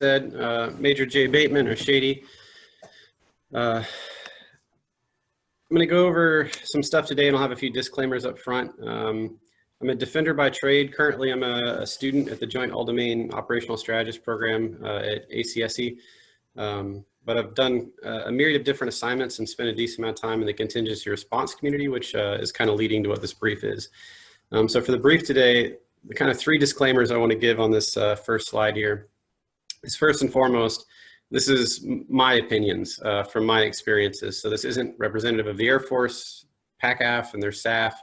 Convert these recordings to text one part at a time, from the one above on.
said, Major J. Bateman or Shady. I'm going to go over some stuff today, and I'll have a few disclaimers up front. I'm a defender by trade. Currently, I'm a student at the Joint All-Domain Operational Strategist Program at ACSE. But I've done a myriad of different assignments and spent a decent amount of time in the contingency response community, which is kind of leading to what this brief is. So for the brief today, the kind of three disclaimers I want to give on this first slide here is, first and foremost, this is my opinions from my experiences. So this isn't representative of the Air Force, PACAF and their staff,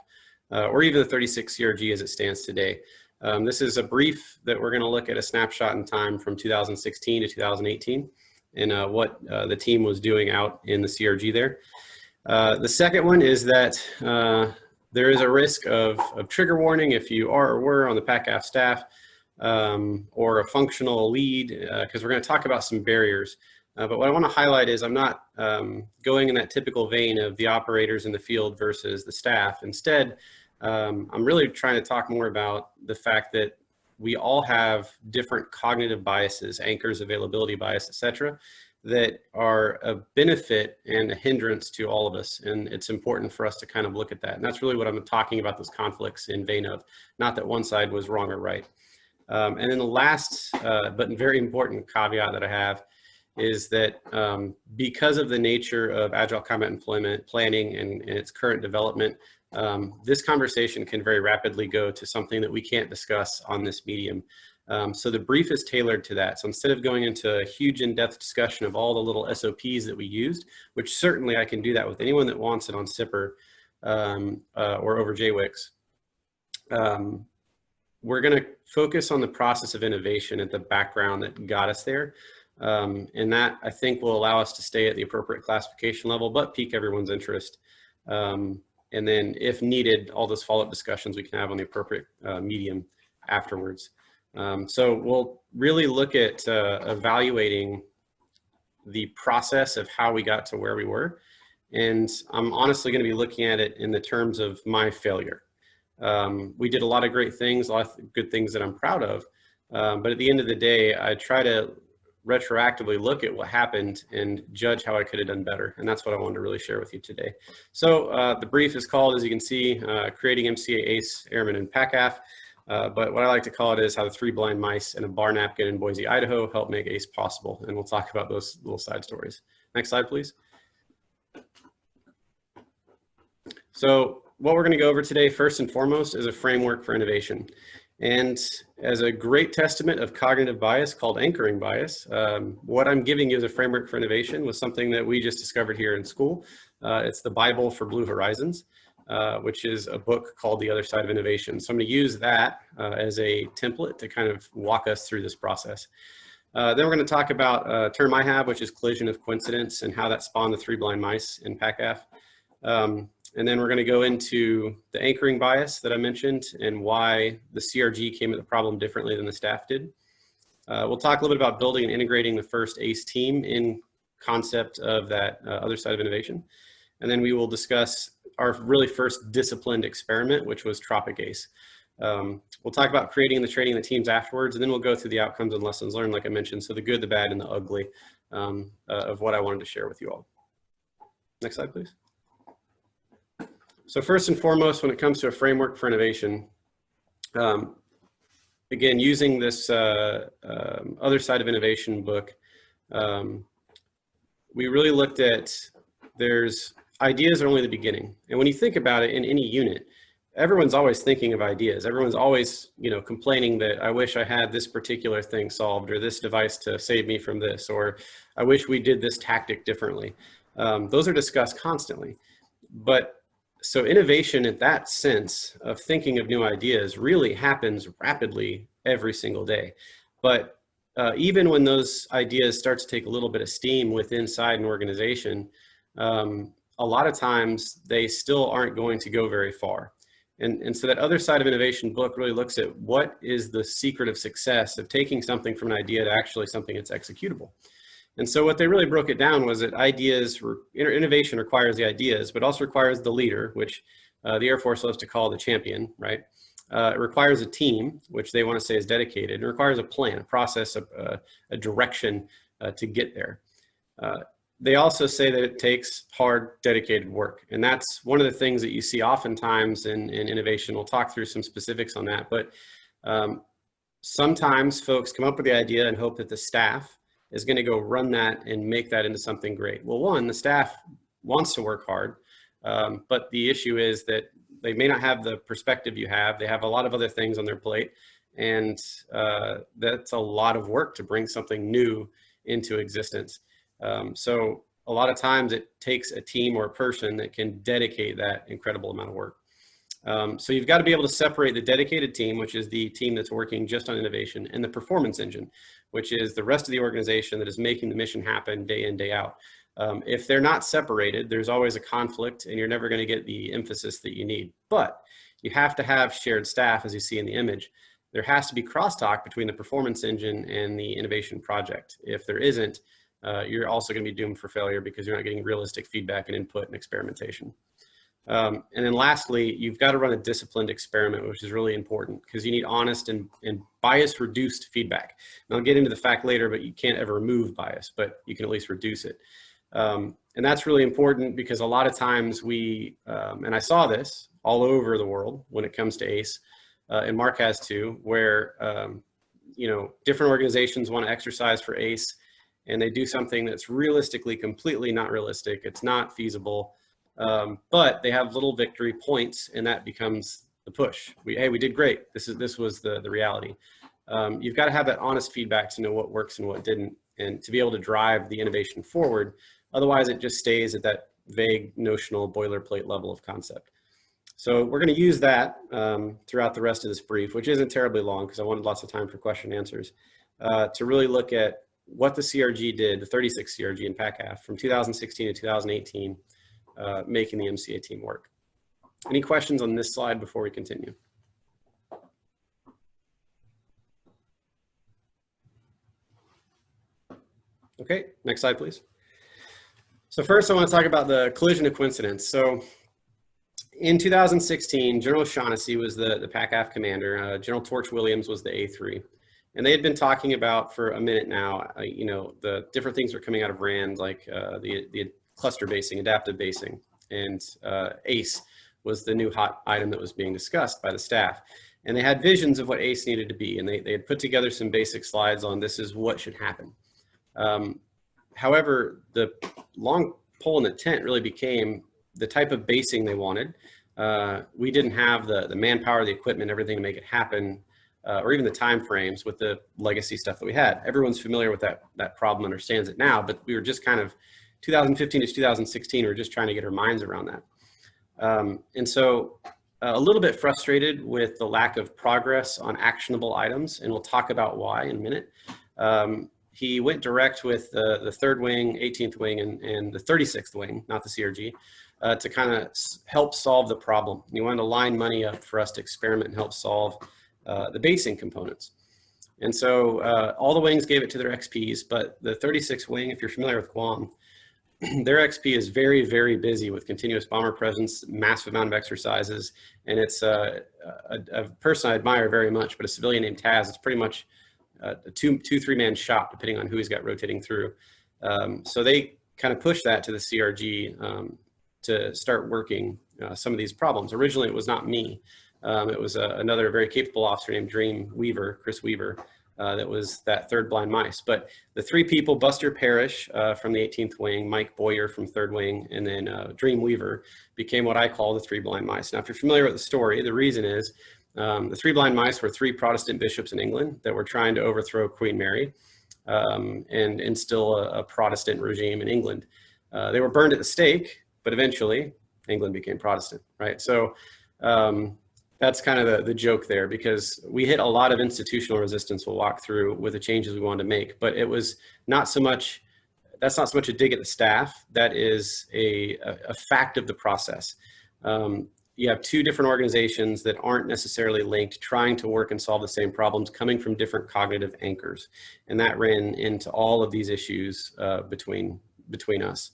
or even the 36 CRG as it stands today. This is a brief that we're going to look at a snapshot in time from 2016 to 2018 and what the team was doing out in the CRG there. The second one is that there is a risk of trigger warning if you are or were on the PACAF staff or a functional lead, because we're going to talk about some barriers. But what I want to highlight is I'm not going in that typical vein of the operators in the field versus the staff. Instead, I'm really trying to talk more about the fact that we all have different cognitive biases, anchors, availability bias, etc., that are a benefit and a hindrance to all of us. And it's important for us to kind of look at that. And that's really what I'm talking about, those conflicts in vein of, not that one side was wrong or right. And then the last, but very important caveat that I have is that because of the nature of Agile Combat Employment Planning and its current development, this conversation can very rapidly go to something that we can't discuss on this medium. So the brief is tailored to that. So instead of going into a huge in-depth discussion of all the little SOPs that we used, which certainly I can do that with anyone that wants it on SIPR or over JWICS, we're going to focus on the process of innovation at the background that got us there. And that, I think, will allow us to stay at the appropriate classification level, but pique everyone's interest. And then, if needed, all those follow-up discussions we can have on the appropriate medium afterwards. So we'll really look at evaluating the process of how we got to where we were. And I'm honestly going to be looking at it in the terms of my failure. We did a lot of great things, a lot of good things that I'm proud of. But at the end of the day, I try to retroactively look at what happened and judge how I could have done better. And that's what I wanted to really share with you today. So the brief is called, as you can see, Creating MCA Ace, Airmen, and PACAF. But what I like to call it is how the 3 blind mice and a bar napkin in Boise, Idaho helped make ACE possible. And we'll talk about those little side stories. Next slide, please. So what we're going to go over today, first and foremost, is a framework for innovation. And as a great testament of cognitive bias called anchoring bias, what I'm giving you as a framework for innovation was something that we just discovered here in school. It's the Bible for Blue Horizons, which is a book called The Other Side of Innovation. So I'm going to use that as a template to kind of walk us through this process. Then we're going to talk about a term I have, which is collision of coincidence, and how that spawned the 3 blind mice in PACAF. And then we're going to go into the anchoring bias that I mentioned and why the CRG came at the problem differently than the staff did. We'll talk a little bit about building and integrating the first ACE team in concept of that other side of innovation. And then we will discuss our really first disciplined experiment, which was Tropic Ace. We'll talk about creating and the training the teams afterwards, and then we'll go through the outcomes and lessons learned, like I mentioned, so the good, the bad, and the ugly of what I wanted to share with you all. Next slide, please. So first and foremost, when it comes to a framework for innovation, again, using this Other Side of Innovation book, we really looked at there's ideas are only the beginning. And when you think about it in any unit, everyone's always thinking of ideas. Everyone's always, complaining that I wish I had this particular thing solved or this device to save me from this, or I wish we did this tactic differently. Those are discussed constantly. But so innovation in that sense of thinking of new ideas really happens rapidly every single day. But even when those ideas start to take a little bit of steam inside an organization, a lot of times they still aren't going to go very far. And so that Other Side of Innovation book really looks at what is the secret of success of taking something from an idea to actually something that's executable. And so what they really broke it down was that innovation requires the ideas, but also requires the leader, which the Air Force loves to call the champion, right? it requires a team, which they want to say is dedicated. It requires a plan, a process, a direction to get there. They also say that it takes hard, dedicated work. And that's one of the things that you see oftentimes in innovation. We'll talk through some specifics on that. But sometimes folks come up with the idea and hope that the staff is going to go run that and make that into something great. Well, one, the staff wants to work hard, but the issue is that they may not have the perspective you have. They have a lot of other things on their plate, and that's a lot of work to bring something new into existence. So a lot of times it takes a team or a person that can dedicate that incredible amount of work. So you've got to be able to separate the dedicated team, which is the team that's working just on innovation, and the performance engine, which is the rest of the organization that is making the mission happen day in, day out. If they're not separated, there's always a conflict and you're never going to get the emphasis that you need. But you have to have shared staff, as you see in the image. There has to be crosstalk between the performance engine and the innovation project. If there isn't, you're also going to be doomed for failure because you're not getting realistic feedback and input and experimentation. And then lastly, you've got to run a disciplined experiment, which is really important because you need honest and bias reduced feedback. And I'll get into the fact later, but you can't ever remove bias, but you can at least reduce it. And that's really important because a lot of times we, and I saw this all over the world when it comes to ACE, and Mark has too, where, you know, different organizations want to exercise for ACE and they do something that's realistically completely not realistic. It's not feasible. But they have little victory points and that becomes the push. Hey, we did great. This was the reality. You've got to have that honest feedback to know what works and what didn't, and to be able to drive the innovation forward. Otherwise it just stays at that vague notional boilerplate level of concept. So we're going to use that throughout the rest of this brief, which isn't terribly long because I wanted lots of time for question and answers, to really look at what the CRG did, the 36 CRG in PACAF from 2016 to 2018, making the MCA team work. Any questions on this slide before we continue? Okay, next slide, please. So first I want to talk about the collision of coincidence. So in 2016, General Shaughnessy was the PACAF commander. General Torch Williams was the A3. And they had been talking about for a minute now, you know, the different things that are coming out of RAND, like the cluster basing, adaptive basing, and ACE was the new hot item that was being discussed by the staff. And they had visions of what ACE needed to be. And they had put together some basic slides on this is what should happen. However, the long pole in the tent really became the type of basing they wanted. We didn't have the manpower, the equipment, everything to make it happen, or even the time frames with the legacy stuff that we had. Everyone's familiar with that problem, understands it now, but we were just kind of 2015 to 2016, we were just trying to get our minds around that. And so a little bit frustrated with the lack of progress on actionable items, and we'll talk about why in a minute. He went direct with the 3rd Wing, 18th Wing, and the 36th Wing, not the CRG, to kind of help solve the problem. He wanted to line money up for us to experiment and help solve the basing components. And so all the wings gave it to their XPs, but the 36th Wing, if you're familiar with Guam, their XP is very, very busy with continuous bomber presence, massive amount of exercises, and it's a person I admire very much, but a civilian named Taz. It's pretty much a 2-3-man shop, depending on who he's got rotating through. So they kind of pushed that to the CRG to start working some of these problems. Originally, it was not me. It was another very capable officer named Chris Weaver, that was that 3rd Blind Mice. But the 3 people, Buster Parrish from the 18th Wing, Mike Boyer from 3rd Wing, and then Dream Weaver, became what I call the 3 Blind Mice. Now, if you're familiar with the story, the reason is the 3 Blind Mice were 3 Protestant bishops in England that were trying to overthrow Queen Mary and instill a Protestant regime in England. They were burned at the stake, but eventually England became Protestant, right? So that's kind of the joke there, because we hit a lot of institutional resistance we'll walk through with the changes we wanted to make, but it was not so much, that's not so much a dig at the staff, that is a fact of the process. You have 2 different organizations that aren't necessarily linked, trying to work and solve the same problems, coming from different cognitive anchors. And that ran into all of these issues between us.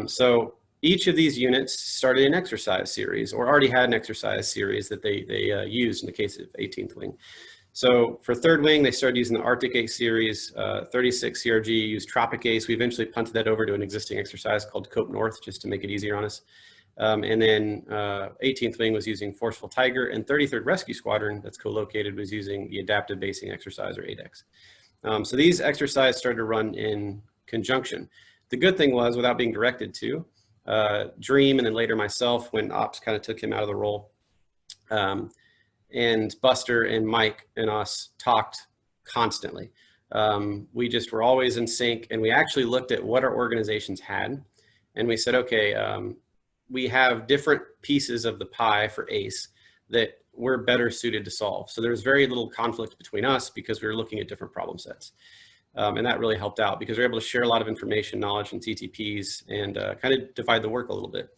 So each of these units started an exercise series or already had an exercise series that they used in the case of 18th Wing. So for 3rd Wing, they started using the Arctic Ace series, 36 CRG used Tropic Ace. We eventually punted that over to an existing exercise called Cope North just to make it easier on us. And then 18th Wing was using Forceful Tiger, and 33rd Rescue Squadron, that's co-located, was using the Adaptive Basing Exercise, or ADEX. So these exercises started to run in conjunction. The good thing was, without being directed to, Dream and then later myself, when Ops kind of took him out of the role, and Buster and Mike and us talked constantly. We just were always in sync, and we actually looked at what our organizations had, and we said, okay, we have different pieces of the pie for ACE that we're better suited to solve. So there was very little conflict between us because we were looking at different problem sets. And that really helped out because we were able to share a lot of information, knowledge, and TTPs, and kind of divide the work a little bit.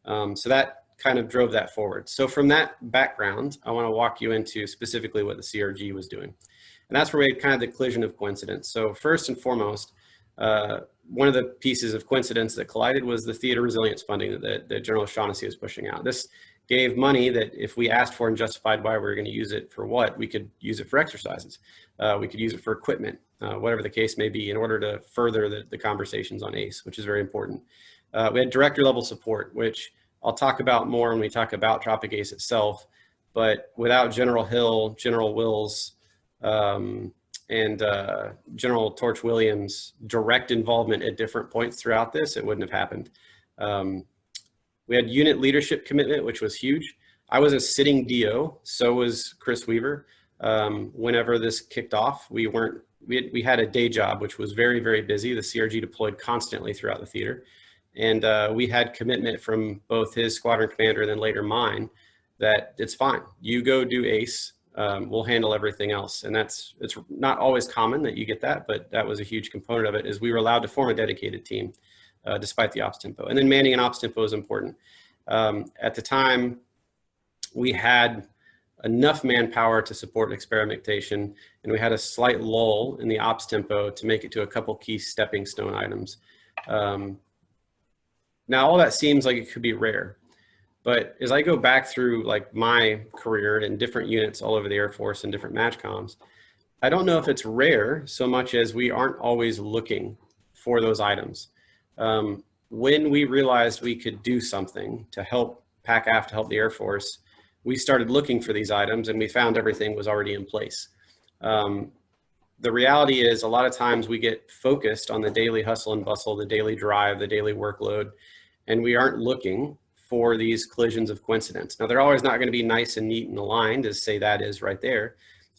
So that kind of drove that forward. So from that background, I want to walk you into specifically what the CRG was doing. And that's where we had kind of the collision of coincidence. So first and foremost, one of the pieces of coincidence that collided was the theater resilience funding that General O'Shaughnessy was pushing out. This gave money that if we asked for and justified why we were going to use it for what, we could use it for exercises. We could use it for equipment, whatever the case may be, in order to further the conversations on ACE, which is very important. We had director level support, which I'll talk about more when we talk about Tropic Ace itself, but without General Hill, General Wills, and General Torch Williams' direct involvement at different points throughout this, it wouldn't have happened. We had unit leadership commitment, which was huge. I was a sitting DO, so was Chris Weaver. Whenever this kicked off, we had a day job, which was very, very busy. The CRG deployed constantly throughout the theater. And we had commitment from both his squadron commander and then later mine that it's fine. You go do ACE, we'll handle everything else. And it's not always common that you get that, but that was a huge component of it, is we were allowed to form a dedicated team despite the ops tempo. And then manning an ops tempo is important. At the time, we had enough manpower to support experimentation, and we had a slight lull in the ops tempo to make it to a couple key stepping stone items. Now, all that seems like it could be rare, but as I go back through like my career in different units all over the Air Force and different MATCHCOMs, I don't know if it's rare so much as we aren't always looking for those items. When we realized we could do something to help PACAF, to help the Air Force, we started looking for these items, and we found everything was already in place. The reality is a lot of times we get focused on the daily hustle and bustle, the daily drive, the daily workload, and we aren't looking for these collisions of coincidence. Now, they're always not going to be nice and neat and aligned, as say that is right there,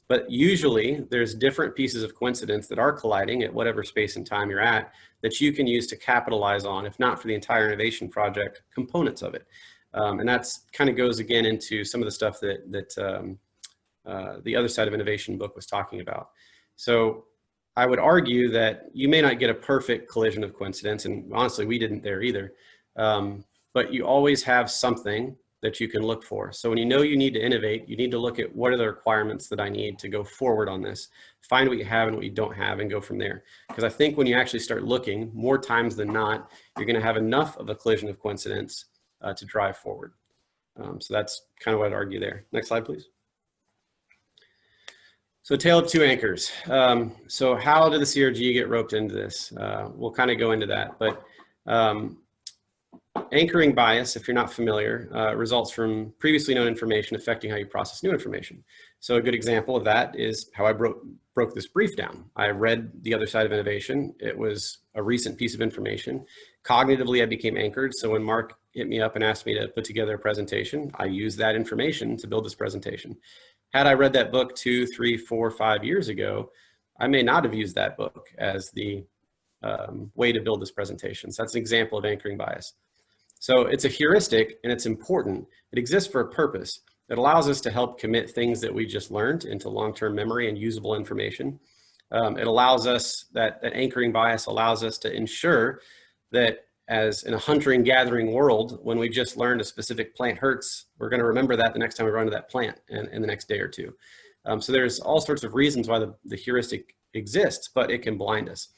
but usually there's different pieces of coincidence that are colliding at whatever space and time you're at that you can use to capitalize on, if not for the entire innovation project, components of it. And that's kind of goes again into some of the stuff that the Other Side of Innovation book was talking about. So I would argue that you may not get a perfect collision of coincidence, and honestly, we didn't there either, but you always have something that you can look for. So when you know you need to innovate, you need to look at what are the requirements that I need to go forward on this, find what you have and what you don't have, and go from there. Because I think when you actually start looking, more times than not, you're going to have enough of a collision of coincidence to drive forward. So that's kind of what I'd argue there. Next slide, please. So tale of two anchors. So how did the CRG get roped into this? We'll kind of go into that, but anchoring bias, if you're not familiar, results from previously known information affecting how you process new information. So a good example of that is how I broke this brief down. I read The Other Side of Innovation. It was a recent piece of information. Cognitively, I became anchored. So when Mark hit me up and asked me to put together a presentation, I used that information to build this presentation. Had I read that book 2, 3, 4, 5 years ago, I may not have used that book as the way to build this presentation. So that's an example of anchoring bias. So it's a heuristic and it's important. It exists for a purpose. It allows us to help commit things that we just learned into long-term memory and usable information. It allows us, that anchoring bias allows us to ensure that as in a hunter and gathering world, when we just learned a specific plant hurts, we're going to remember that the next time we run to that plant in the next day or two. So there's all sorts of reasons why the heuristic exists, but it can blind us.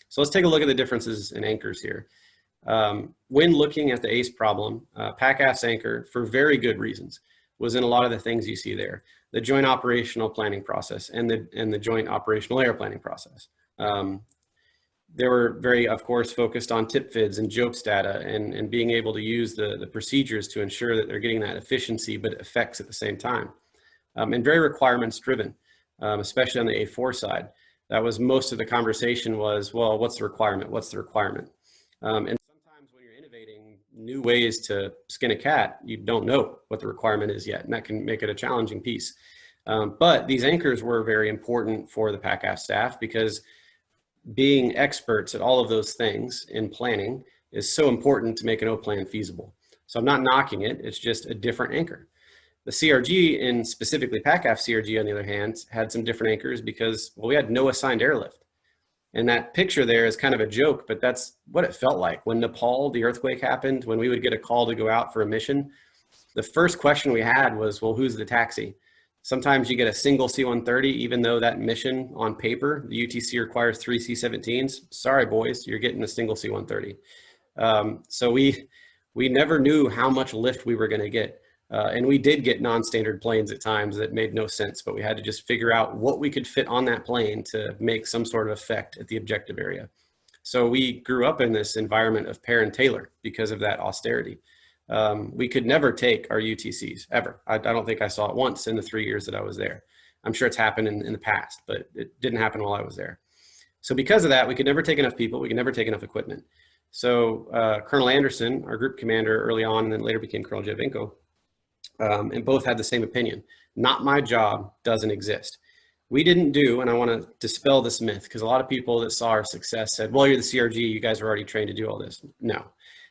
So let's take a look at the differences in anchors here. When looking at the ACE problem, PACAF's anchor, for very good reasons, was in a lot of the things you see there. The joint operational planning process and the joint operational air planning process. They were very, of course, focused on tip fids and jokes data and being able to use the procedures to ensure that they're getting that efficiency but effects at the same time. And very requirements driven, especially on the A4 side. That was most of the conversation was, well, what's the requirement? What's the requirement? And sometimes when you're innovating new ways to skin a cat, you don't know what the requirement is yet, and that can make it a challenging piece. But these anchors were very important for the PACAF staff because being experts at all of those things in planning is so important to make an O plan feasible. So I'm not knocking it, it's just a different anchor. The CRG, and specifically PACAF CRG on the other hand, had some different anchors because, well, we had no assigned airlift. And that picture there is kind of a joke, but that's what it felt like. When Nepal, the earthquake happened, when we would get a call to go out for a mission, the first question we had was, well, who's the taxi? Sometimes you get a single C-130, even though that mission on paper, the UTC requires 3 C-17s. Sorry, boys, you're getting a single C-130. So we never knew how much lift we were going to get. And we did get non-standard planes at times that made no sense, but we had to just figure out what we could fit on that plane to make some sort of effect at the objective area. So we grew up in this environment of pair and tailor because of that austerity. We could never take our UTCs ever. I don't think I saw it once in the 3 years that I was there. I'm sure it's happened in the past, but it didn't happen while I was there. So because of that, we could never take enough people. We could never take enough equipment. So Colonel Anderson, our group commander early on, and then later became Colonel Javinko, and both had the same opinion. Not my job doesn't exist. We didn't do, and I want to dispel this myth because a lot of people that saw our success said, well, you're the CRG, you guys are already trained to do all this. No.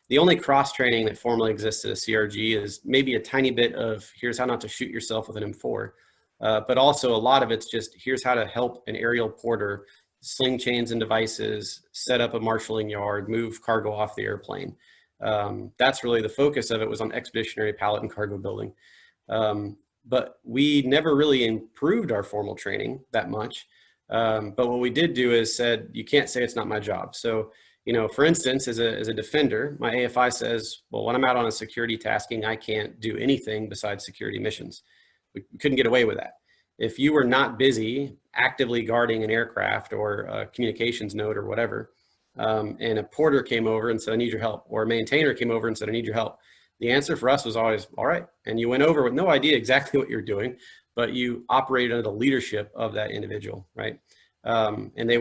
The only cross training that formally exists at a CRG is maybe a tiny bit of here's how not to shoot yourself with an M4, but also a lot of it's just here's how to help an aerial porter sling chains and devices, set up a marshalling yard, move cargo off the airplane. That's really the focus of it, was on expeditionary pallet and cargo building. But we never really improved our formal training that much. But what we did do is said, you can't say it's not my job. So, you know, for instance, as a defender, my AFI says, well, when I'm out on a security tasking, I can't do anything besides security missions. We couldn't get away with that. If you were not busy actively guarding an aircraft or a communications node or whatever, and a porter came over and said, I need your help, or a maintainer came over and said, I need your help, the answer for us was always, all right. And you went over with no idea exactly what you're doing, but you operated under the leadership of that individual, right? And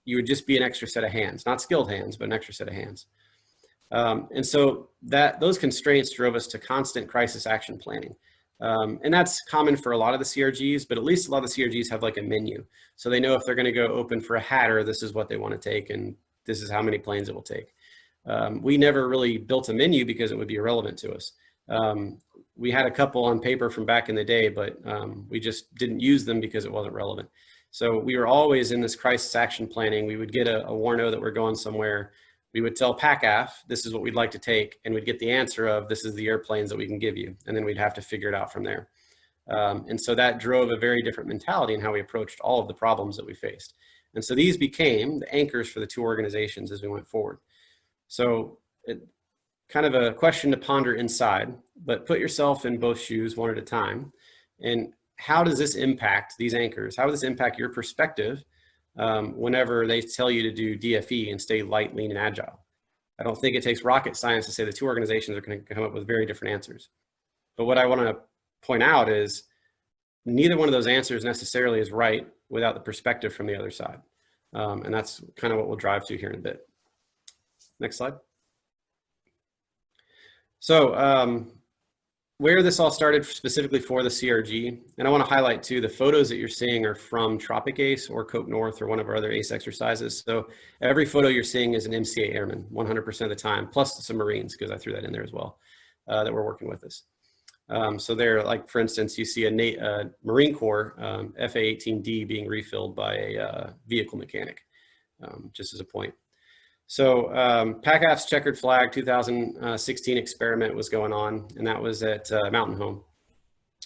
you would just be an extra set of hands, not skilled hands, but an extra set of hands. And so those constraints drove us to constant crisis action planning. And that's common for a lot of the CRGs, but at least a lot of the CRGs have like a menu. So they know if they're going to go open for a hatter, this is what they want to take, and this is how many planes it will take. We never really built a menu because it would be irrelevant to us. We had a couple on paper from back in the day, but we just didn't use them because it wasn't relevant. So we were always in this crisis action planning. We would get a warno that we're going somewhere. We would tell PACAF, this is what we'd like to take. And we'd get the answer of, this is the airplanes that we can give you. And then we'd have to figure it out from there. And so that drove a very different mentality in how we approached all of the problems that we faced. And so these became the anchors for the two organizations as we went forward. So kind of a question to ponder inside, but put yourself in both shoes one at a time. And how does this impact these anchors? How does this impact your perspective whenever they tell you to do DFE and stay light, lean, and agile? I don't think it takes rocket science to say the two organizations are going to come up with very different answers. But what I want to point out is neither one of those answers necessarily is right without the perspective from the other side. And that's kind of what we'll drive to here in a bit. Next slide. So where this all started specifically for the CRG, and I want to highlight too, the photos that you're seeing are from Tropic Ace or Cope North or one of our other ACE exercises. So every photo you're seeing is an MCA airman 100% of the time, plus some Marines, because I threw that in there as well, that were working with us. So they're like, for instance, you see a Marine Corps FA-18D being refilled by a vehicle mechanic, just as a point. So PACAF's Checkered Flag 2016 experiment was going on, and that was at Mountain Home.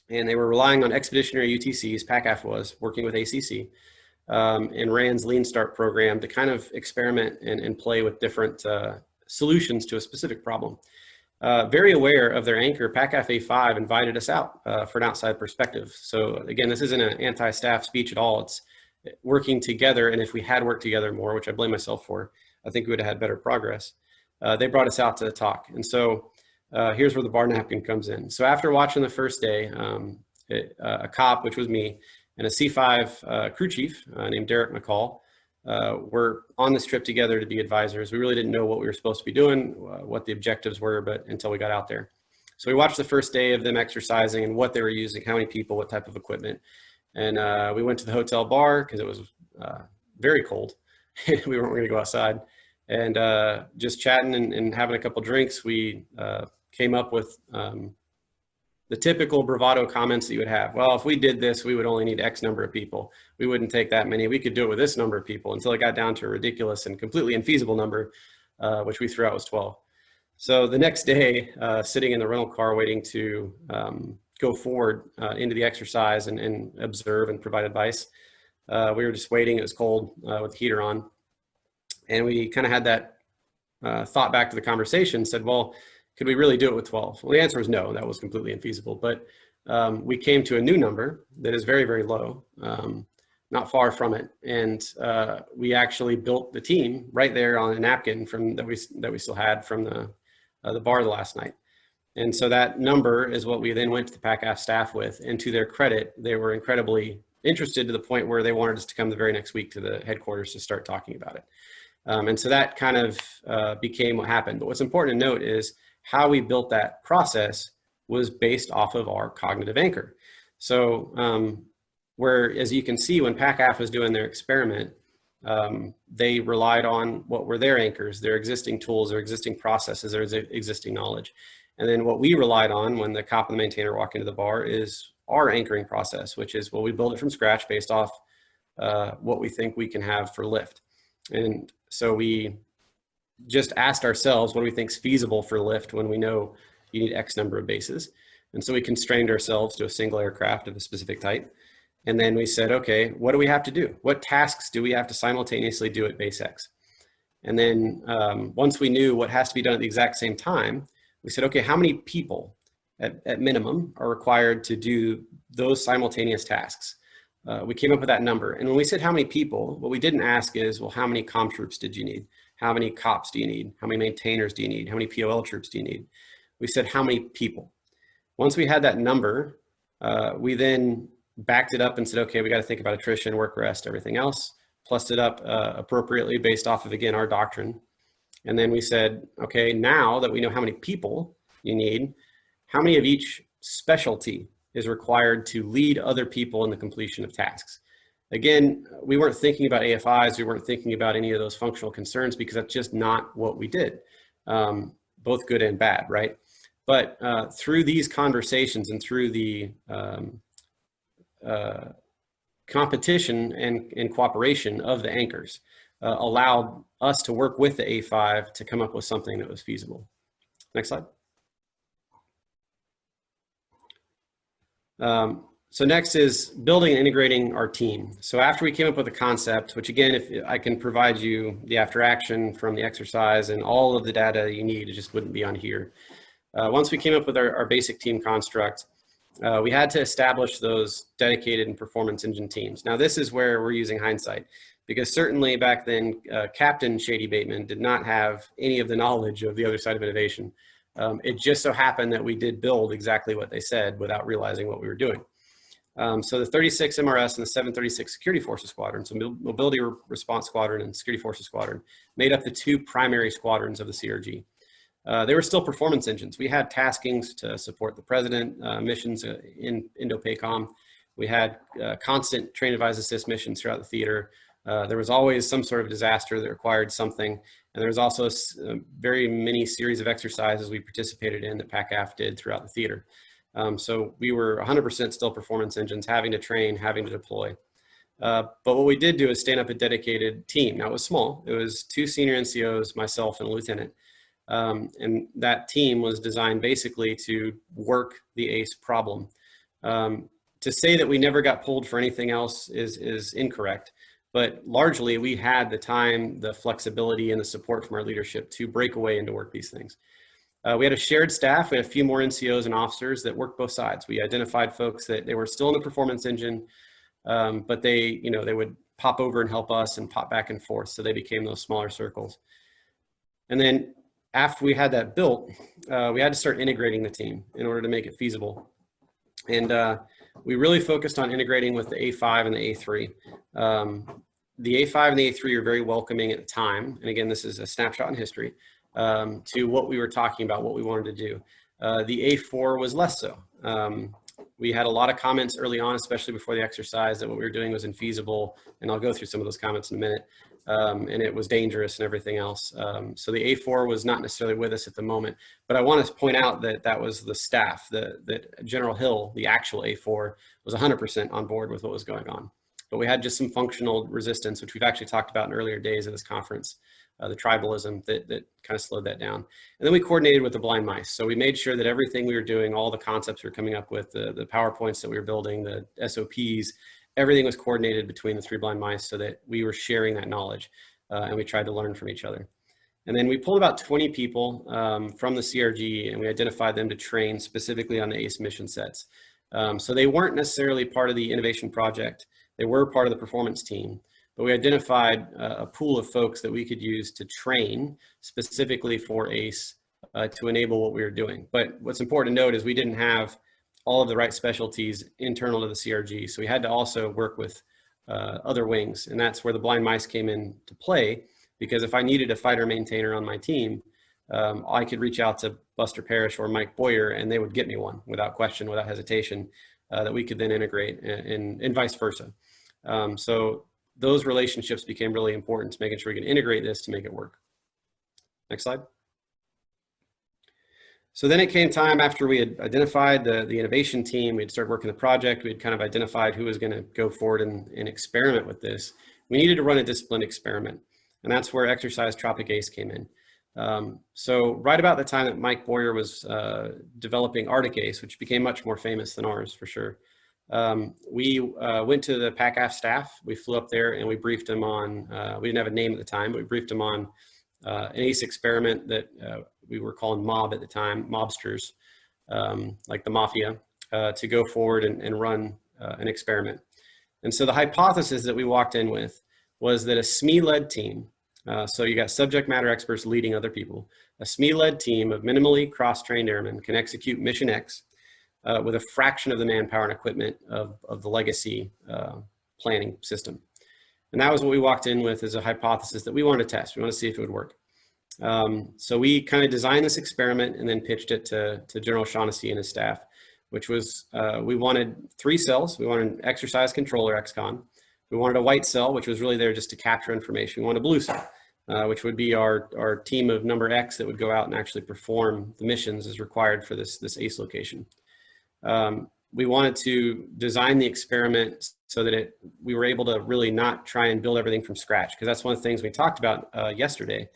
And they were relying on expeditionary UTCs, PACAF was, working with ACC, and RAND's Lean Start program to kind of experiment and play with different solutions to a specific problem. Very aware of their anchor, PACAF A5 invited us out for an outside perspective. So again, this isn't an anti-staff speech at all. It's working together. And if we had worked together more, which I blame myself for, I think we would have had better progress. They brought us out to talk. And so here's where the bar napkin comes in. So after watching the first day, a cop, which was me, and a C5 crew chief named Derek McCall, we're on this trip together to be advisors. We really didn't know what we were supposed to be doing, what the objectives were, but until we got out there. So we watched the first day of them exercising and what they were using, how many people, what type of equipment. And we went to the hotel bar because it was very cold. We weren't going to go outside. And just chatting and having a couple drinks, we came up with the typical bravado comments that you would have. Well, if we did this, we would only need X number of people. We wouldn't take that many. We could do it with this number of people, until it got down to a ridiculous and completely infeasible number, which we threw out was 12. So the next day, sitting in the rental car waiting to go forward into the exercise and observe and provide advice, we were just waiting. It was cold with the heater on. And we kind of had that thought back to the conversation, said, well, could we really do it with 12? Well, the answer was no, that was completely infeasible. But we came to a new number that is very, very low, not far from it. And we actually built the team right there on a napkin that we still had from the bar the last night. And so that number is what we then went to the PACAF staff with. And to their credit, they were incredibly interested to the point where they wanted us to come the very next week to the headquarters to start talking about it. And so that kind of became what happened. But what's important to note is how we built that process was based off of our cognitive anchor. So where, as you can see, when PACAF was doing their experiment, they relied on what were their anchors, their existing tools, their existing processes, their existing knowledge. And then what we relied on when the cop and the maintainer walk into the bar is our anchoring process, which is, well, we build it from scratch based off what we think we can have for lift. And so we just asked ourselves, what do we think is feasible for lift when we know you need X number of bases? And so we constrained ourselves to a single aircraft of a specific type. And then we said, okay, what do we have to do? What tasks do we have to simultaneously do at base X? And then once we knew what has to be done at the exact same time, we said, okay, how many people at minimum are required to do those simultaneous tasks? We came up with that number. And when we said how many people, what we didn't ask is, well, how many comm troops did you need? How many cops do you need? How many maintainers do you need? How many POL troops do you need? We said, how many people? Once we had that number, we then backed it up and said, okay, we got to think about attrition, work rest, everything else, plussed it up appropriately based off of, again, our doctrine. And then we said, okay, now that we know how many people you need, how many of each specialty is required to lead other people in the completion of tasks? Again, we weren't thinking about AFIs. We weren't thinking about any of those functional concerns because that's just not what we did, both good and bad, right? But through these conversations and through the competition and cooperation of the anchors allowed us to work with the A5 to come up with something that was feasible. Next slide. So next is building and integrating our team. So after we came up with a concept, which again, if I can provide you the after action from the exercise and all of the data you need, it just wouldn't be on here. Once we came up with our basic team construct, we had to establish those dedicated and performance engine teams. Now this is where we're using hindsight, because certainly back then, Captain Shady Bateman did not have any of the knowledge of the other side of innovation. It just so happened that we did build exactly what they said without realizing what we were doing. So the 36 MRS and the 736 Security Forces Squadron, so Mobility Response Squadron and Security Forces Squadron, made up the two primary squadrons of the CRG. They were still performance engines. We had taskings to support the president, missions in Indo-PACOM. We had constant train, advise, assist missions throughout the theater. There was always some sort of disaster that required something. And there was also a very many series of exercises we participated in that PACAF did throughout the theater. So we were 100% still performance engines, having to train, having to deploy. But what we did do is stand up a dedicated team. Now it was small. It was 2 senior NCOs, myself, and a lieutenant. And that team was designed basically to work the ACE problem. To say that we never got pulled for anything else is incorrect. but largely we had the time, the flexibility, and the support from our leadership to break away and to work these things. We had a shared staff. We had a few more NCOs and officers that worked both sides. We identified folks that they were still in the performance engine, but they would pop over and help us and pop back and forth. So they became those smaller circles. And then after we had that built, we had to start integrating the team in order to make it feasible. And we really focused on integrating with the A5 and the A3. The A5 and the A3 are very welcoming at the time. And again, this is a snapshot in history to what we were talking about, what we wanted to do. The A4 was less so. We had a lot of comments early on, especially before the exercise, that what we were doing was infeasible. And I'll go through some of those comments in a minute. And it was dangerous and everything else. So the A4 was not necessarily with us at the moment, but I want to point out that that was the staff, that General Hill, the actual A4, was 100% on board with what was going on. But we had just some functional resistance, which we've actually talked about in earlier days of this conference, the tribalism that kind of slowed that down. And then we coordinated with the blind mice. So we made sure that everything we were doing, all the concepts we were coming up with, the PowerPoints that we were building, the SOPs, everything was coordinated between the 3 blind mice so that we were sharing that knowledge and we tried to learn from each other. And then we pulled about 20 people from the CRG and we identified them to train specifically on the ACE mission sets. So they weren't necessarily part of the innovation project. They were part of the performance team, but we identified a pool of folks that we could use to train specifically for ACE to enable what we were doing. But what's important to note is we didn't have all of the right specialties internal to the CRG. So we had to also work with other wings. And that's where the blind mice came into play, because if I needed a fighter maintainer on my team, I could reach out to Buster Parrish or Mike Boyer and they would get me one without question, without hesitation, that we could then integrate and vice versa. So those relationships became really important to making sure we can integrate this to make it work. Next slide. So then it came time after we had identified the innovation team, we'd started working the project, we'd kind of identified who was going to go forward and experiment with this. We needed to run a disciplined experiment, and that's where exercise Tropic Ace came in. So right about the time that Mike Boyer was developing Arctic Ace, which became much more famous than ours for sure, we went to the PACAF staff, we flew up there and we briefed them on, we didn't have a name at the time, but we briefed them on an ACE experiment that we were calling mob at the time, mobsters, like the mafia, to go forward and run an experiment. And so the hypothesis that we walked in with was that a SME-led team, so you got subject matter experts leading other people, a SME-led team of minimally cross-trained airmen can execute Mission X with a fraction of the manpower and equipment of the legacy planning system. And that was what we walked in with as a hypothesis that we wanted to test. We wanted to see if it would work. So we kind of designed this experiment and then pitched it to General Shaughnessy and his staff, which was, we wanted 3 cells. We wanted an exercise controller, XCON. We wanted a white cell, which was really there just to capture information. We wanted a blue cell, which would be our team of number X that would go out and actually perform the missions as required for this ACE location. We wanted to design the experiment so that we were able to really not try and build everything from scratch, because that's one of the things we talked about yesterday.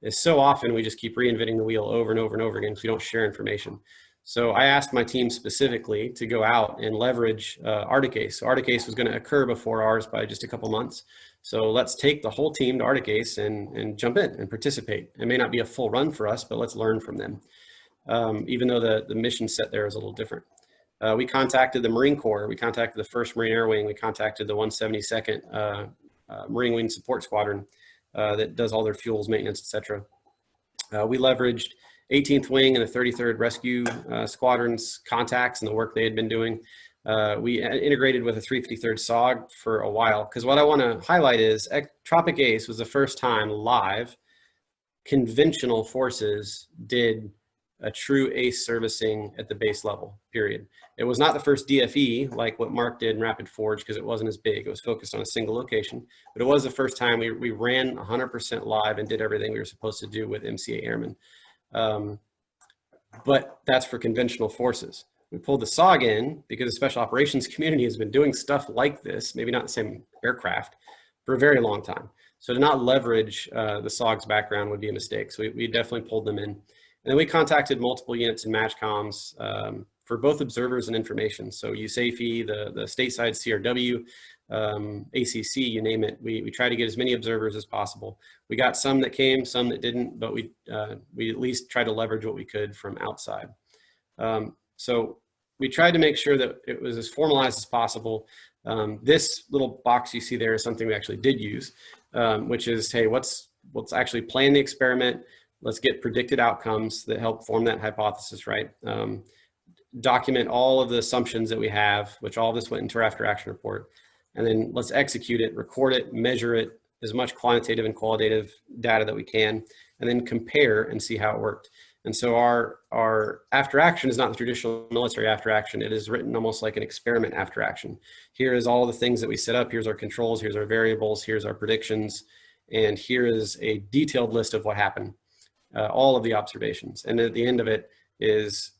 Is so often we just keep reinventing the wheel over and over and over again because we don't share information. So I asked my team specifically to go out and leverage Arctic Ace. So Arctic Ace was going to occur before ours by just a couple months. So let's take the whole team to Arctic Ace and jump in and participate. It may not be a full run for us, but let's learn from them. Even though the mission set there is a little different. We contacted the Marine Corps. We contacted the 1st Marine Air Wing. We contacted the 172nd Marine Wing Support Squadron. That does all their fuels, maintenance, etc. We leveraged 18th Wing and the 33rd Rescue Squadron's contacts and the work they had been doing. We integrated with a 353rd SOG for a while, because what I want to highlight is Tropic Ace was the first time live conventional forces did a true ACE servicing at the base level, period. It was not the first DFE like what Mark did in Rapid Forge, because it wasn't as big. It was focused on a single location, but it was the first time we ran 100% live and did everything we were supposed to do with MCA Airmen. But that's for conventional forces. We pulled the SOG in because the special operations community has been doing stuff like this, maybe not the same aircraft, for a very long time. So to not leverage the SOG's background would be a mistake. So we definitely pulled them in. And then we contacted multiple units in MATCHCOMs for both observers and information. So USAFE, the stateside CRW, ACC, you name it. We try to get as many observers as possible. We got some that came, some that didn't, but we at least tried to leverage what we could from outside. So we tried to make sure that it was as formalized as possible. This little box you see there is something we actually did use, which is, hey, let's actually plan the experiment. Let's get predicted outcomes that help form that hypothesis, right? Document all of the assumptions that we have, which all of this went into our after action report. And then let's execute it, record it, measure it, as much quantitative and qualitative data that we can, and then compare and see how it worked. And so our after action is not the traditional military after action. It is written almost like an experiment after action. Here is all the things that we set up. Here's our controls. Here's our variables. Here's our predictions. And here is a detailed list of what happened, all of the observations. And at the end of it is,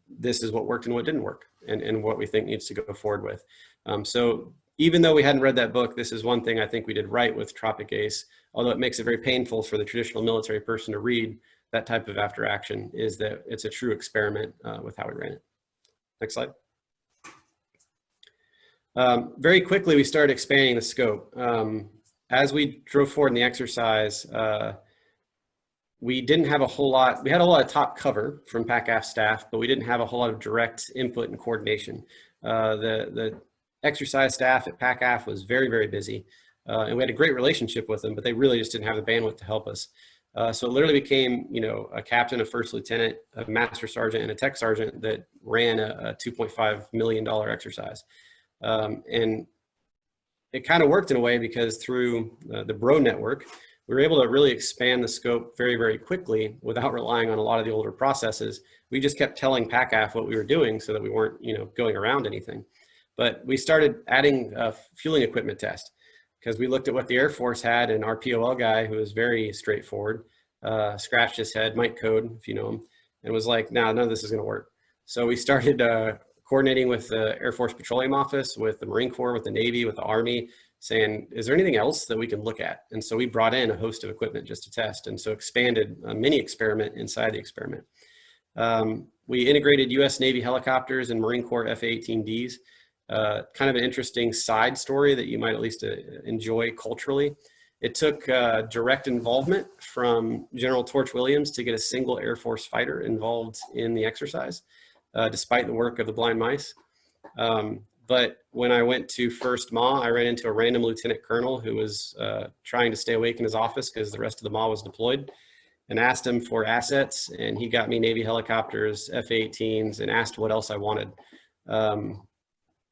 this is what worked and what didn't work, and what we think needs to go forward with. So even though we hadn't read that book, this is one thing I think we did right with Tropic Ace, although it makes it very painful for the traditional military person to read that type of after action, is that it's a true experiment with how we ran it. Next slide. Very quickly, we started expanding the scope. As we drove forward in the exercise, we didn't have a whole lot. We had a lot of top cover from PACAF staff, but we didn't have a whole lot of direct input and coordination. The exercise staff at PACAF was very, very busy, and we had a great relationship with them, but they really just didn't have the bandwidth to help us. So it literally became, you know, a captain, a first lieutenant, a master sergeant, and a tech sergeant that ran a $2.5 million exercise. And it kind of worked in a way because through the BRO network, we were able to really expand the scope very, very quickly without relying on a lot of the older processes. We just kept telling PACAF what we were doing so that we weren't, you know, going around anything. But we started adding a fueling equipment test because we looked at what the Air Force had, and our POL guy, who was very straightforward, scratched his head, Mike Code, if you know him, and was like, no, none of this is going to work. So we started coordinating with the Air Force Petroleum Office, with the Marine Corps, with the Navy, with the Army, saying, is there anything else that we can look at? And so we brought in a host of equipment just to test, and so expanded a mini experiment inside the experiment. We integrated US Navy helicopters and Marine Corps F-18Ds. Kind of an interesting side story that you might at least enjoy culturally. It took direct involvement from General Torch Williams to get a single Air Force fighter involved in the exercise, despite the work of the blind mice. But when I went to first MA, I ran into a random lieutenant colonel who was trying to stay awake in his office because the rest of the MA was deployed, and asked him for assets, and he got me Navy helicopters, F-18s, and asked what else I wanted,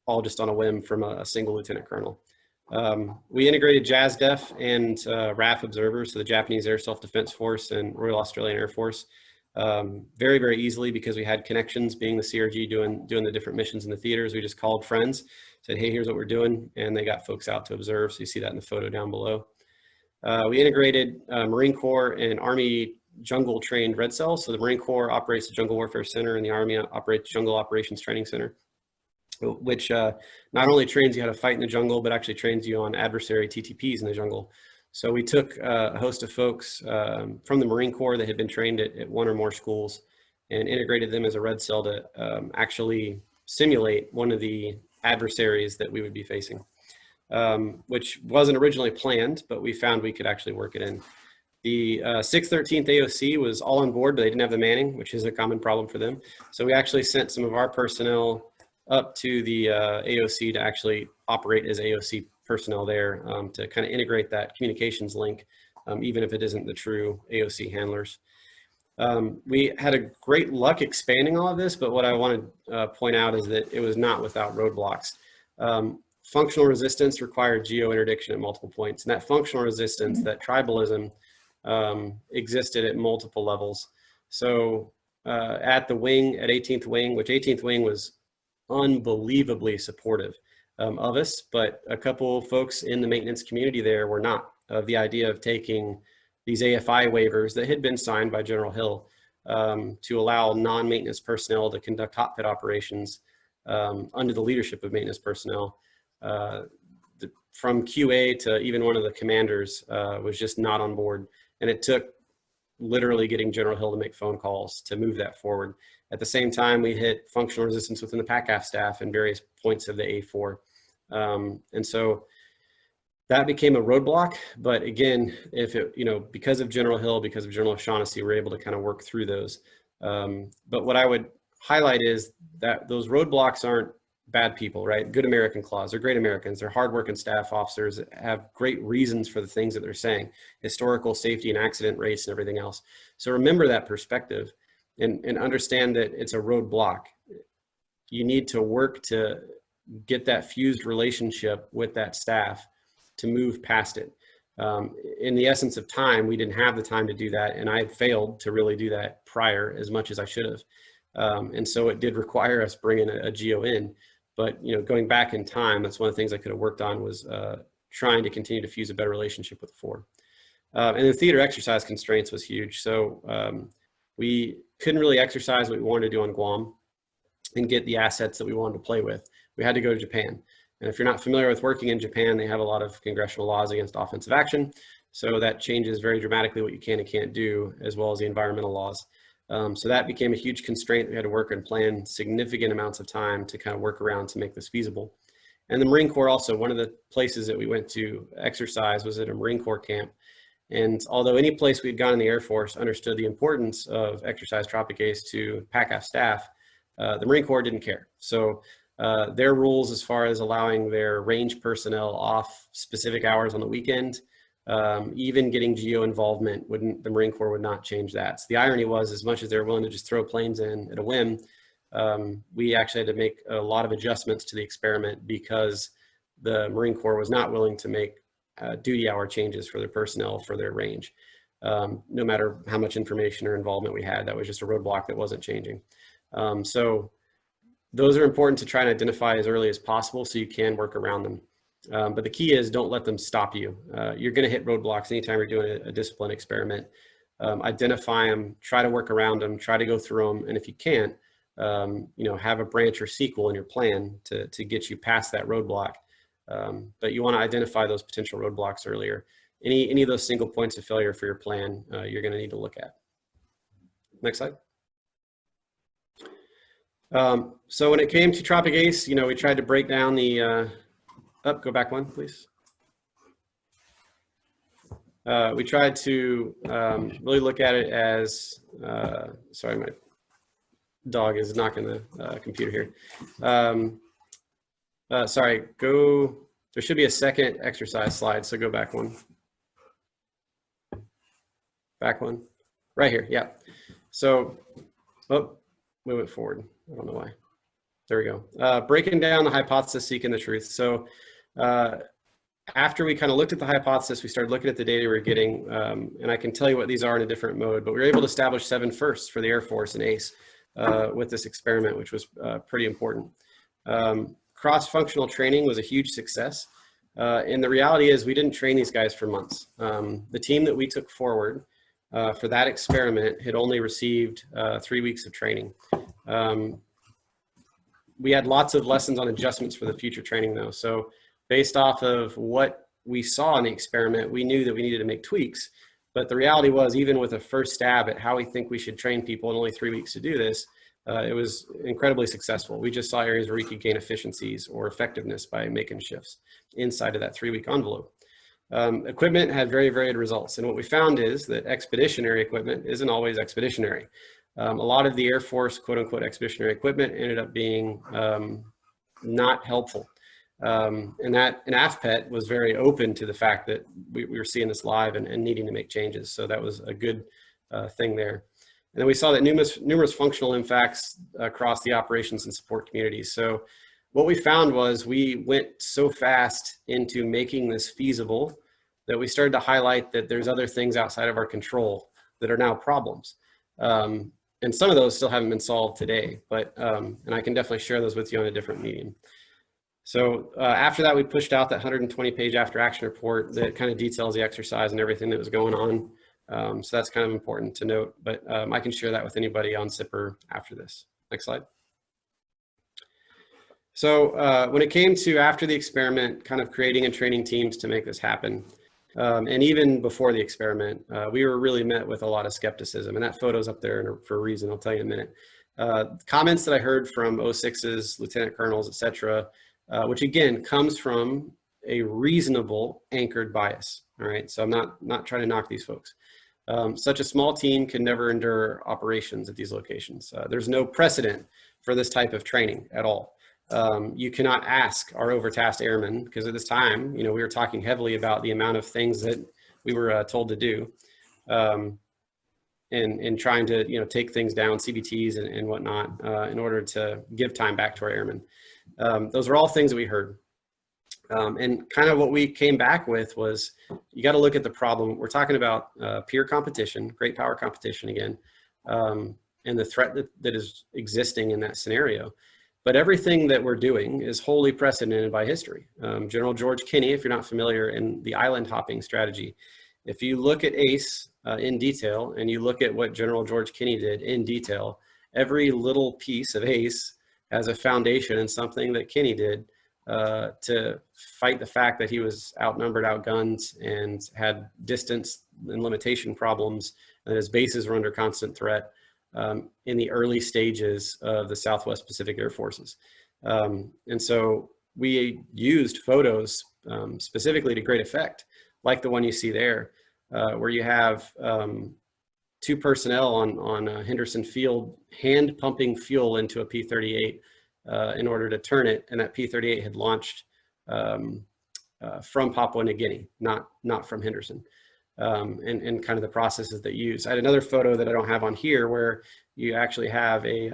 all just on a whim from a single lieutenant colonel. We integrated JASDEF and RAF observers, so the Japanese Air Self-Defense Force and Royal Australian Air Force, very, very easily because we had connections being the CRG doing the different missions in the theaters. We just called friends, said, hey, here's what we're doing, and they got folks out to observe. So you see that in the photo down below. We integrated Marine Corps and Army jungle trained Red Cell. So the Marine Corps operates the Jungle Warfare Center and the Army operates Jungle Operations Training Center, which not only trains you how to fight in the jungle, but actually trains you on adversary TTPs in the jungle. So we took a host of folks from the Marine Corps that had been trained at one or more schools and integrated them as a Red Cell to actually simulate one of the adversaries that we would be facing, which wasn't originally planned, but we found we could actually work it in. The 613th AOC was all on board, but they didn't have the manning, which is a common problem for them. So we actually sent some of our personnel up to the AOC to actually operate as AOC personnel there, to kind of integrate that communications link, even if it isn't the true AOC handlers. We had a great luck expanding all of this, but what I want to point out is that it was not without roadblocks. Functional resistance required geo-interdiction at multiple points, and that functional resistance, that tribalism, existed at multiple levels. So at the wing, at 18th Wing, which 18th Wing was unbelievably supportive of us, but a couple of folks in the maintenance community there were not, of the idea of taking these AFI waivers that had been signed by General Hill to allow non-maintenance personnel to conduct hot pit operations under the leadership of maintenance personnel. From QA to even one of the commanders was just not on board. And it took literally getting General Hill to make phone calls to move that forward. At the same time, we hit functional resistance within the PACAF staff and various points of the A4. And so that became a roadblock. But again, if it, because of General Hill, because of General O'Shaughnessy, we're able to kind of work through those. But what I would highlight is that those roadblocks aren't bad people, right? Good American clause. They're great Americans. They're hardworking staff officers that have great reasons for the things that they're saying, historical safety and accident rates and everything else. So remember that perspective and understand that it's a roadblock. You need to work to get that fused relationship with that staff to move past it. In the essence of time, we didn't have the time to do that. And I had failed to really do that prior as much as I should have. And so it did require us bringing a GO in. But going back in time, that's one of the things I could have worked on was trying to continue to fuse a better relationship with the Ford. And the theater exercise constraints was huge. So we couldn't really exercise what we wanted to do on Guam and get the assets that we wanted to play with. We had to go to Japan. And if you're not familiar with working in Japan, they have a lot of congressional laws against offensive action. So that changes very dramatically what you can and can't do, as well as the environmental laws. So that became a huge constraint. We had to work and plan significant amounts of time to kind of work around to make this feasible. And the Marine Corps also, one of the places that we went to exercise was at a Marine Corps camp. And although any place we'd gone in the Air Force understood the importance of exercise Tropic Ace to PACAF staff, the Marine Corps didn't care. So their rules as far as allowing their range personnel off specific hours on the weekend, even getting GEO involvement, the Marine Corps would not change that. So the irony was, as much as they were willing to just throw planes in at a whim, we actually had to make a lot of adjustments to the experiment because the Marine Corps was not willing to make duty hour changes for their personnel for their range. No matter how much information or involvement we had, that was just a roadblock that wasn't changing. So those are important to try and identify as early as possible so you can work around them. But the key is don't let them stop you. You're going to hit roadblocks anytime you're doing a discipline experiment. Identify them, try to work around them, try to go through them. And if you can't, have a branch or sequel in your plan to get you past that roadblock. But you want to identify those potential roadblocks earlier. Any of those single points of failure for your plan, you're going to need to look at. Next slide. So when it came to Tropic Ace, we tried to break down the, go back one, please. We tried to really look at it as, sorry, my dog is knocking the computer here. Sorry, there should be a second exercise slide, so go back one. Back one, right here, yeah. So, move it forward. I don't know why. There we go. Breaking down the hypothesis, seeking the truth. So after we kind of looked at the hypothesis, we started looking at the data we were getting, and I can tell you what these are in a different mode, but we were able to establish 7 firsts for the Air Force and ACE with this experiment, which was pretty important. Cross-functional training was a huge success. And the reality is we didn't train these guys for months. The team that we took forward for that experiment had only received 3 weeks of training. We had lots of lessons on adjustments for the future training though. So based off of what we saw in the experiment, we knew that we needed to make tweaks. But the reality was, even with a first stab at how we think we should train people in only 3 weeks to do this, it was incredibly successful. We just saw areas where we could gain efficiencies or effectiveness by making shifts inside of that 3-week envelope. Equipment had very varied results. And what we found is that expeditionary equipment isn't always expeditionary. A lot of the Air Force, quote unquote, expeditionary equipment ended up being not helpful. And AFPET was very open to the fact that we were seeing this live and needing to make changes. So that was a good thing there. And then we saw that numerous functional impacts across the operations and support communities. So what we found was we went so fast into making this feasible that we started to highlight that there's other things outside of our control that are now problems. And some of those still haven't been solved today, but, and I can definitely share those with you on a different medium. So after that, we pushed out that 120-page after action report that kind of details the exercise and everything that was going on. So that's kind of important to note, but I can share that with anybody on SIPR after this. Next slide. So when it came to after the experiment, kind of creating and training teams to make this happen, and even before the experiment, we were really met with a lot of skepticism, and that photo's up there for a reason. I'll tell you in a minute. Comments that I heard from 06s, lieutenant colonels, et cetera, which again comes from a reasonable anchored bias. All right, so I'm not trying to knock these folks. Such a small team can never endure operations at these locations. There's no precedent for this type of training at all. You cannot ask our overtasked airmen, because at this time, we were talking heavily about the amount of things that we were told to do, and trying to take things down, CBTs and whatnot, in order to give time back to our airmen. Those are all things that we heard. And kind of what we came back with was, you got to look at the problem. We're talking about peer competition, great power competition again, and the threat that is existing in that scenario. But everything that we're doing is wholly precedented by history. General George Kinney, if you're not familiar, in the island hopping strategy, if you look at ACE in detail, and you look at what General George Kinney did in detail, every little piece of ACE has a foundation in something that Kinney did to fight the fact that he was outnumbered, outgunned, and had distance and limitation problems, and his bases were under constant threat in the early stages of the Southwest Pacific Air Forces. And so we used photos specifically to great effect, like the one you see there, where you have two personnel on Henderson Field hand pumping fuel into a P-38 in order to turn it, and that P-38 had launched from Papua New Guinea, not from Henderson. And kind of the processes that you use. I had another photo that I don't have on here where you actually have a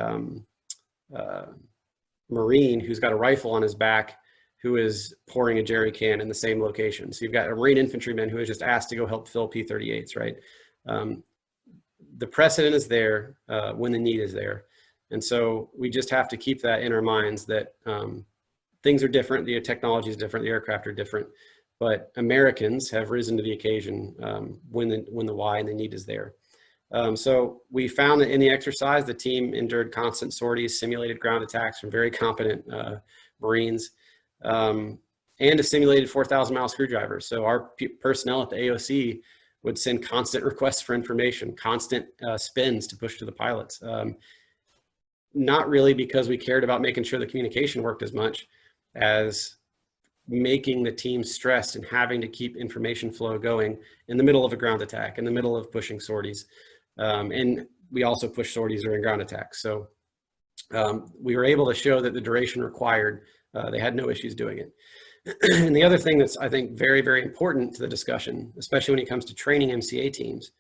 Marine who's got a rifle on his back who is pouring a jerry can in the same location. So you've got a Marine infantryman who is just asked to go help fill P-38s, right? The precedent is there when the need is there. And so we just have to keep that in our minds that things are different, the technology is different, the aircraft are different. But Americans have risen to the occasion when the why and the need is there. So we found that in the exercise, the team endured constant sorties, simulated ground attacks from very competent Marines, and a simulated 4,000-mile screwdriver. So our personnel at the AOC would send constant requests for information, constant spins to push to the pilots. Not really because we cared about making sure the communication worked as much as making the team stressed and having to keep information flow going in the middle of a ground attack, in the middle of pushing sorties. And we also push sorties during ground attacks. So we were able to show that the duration required, they had no issues doing it. And the other thing that's, I think, very, very important to the discussion, especially when it comes to training MCA teams,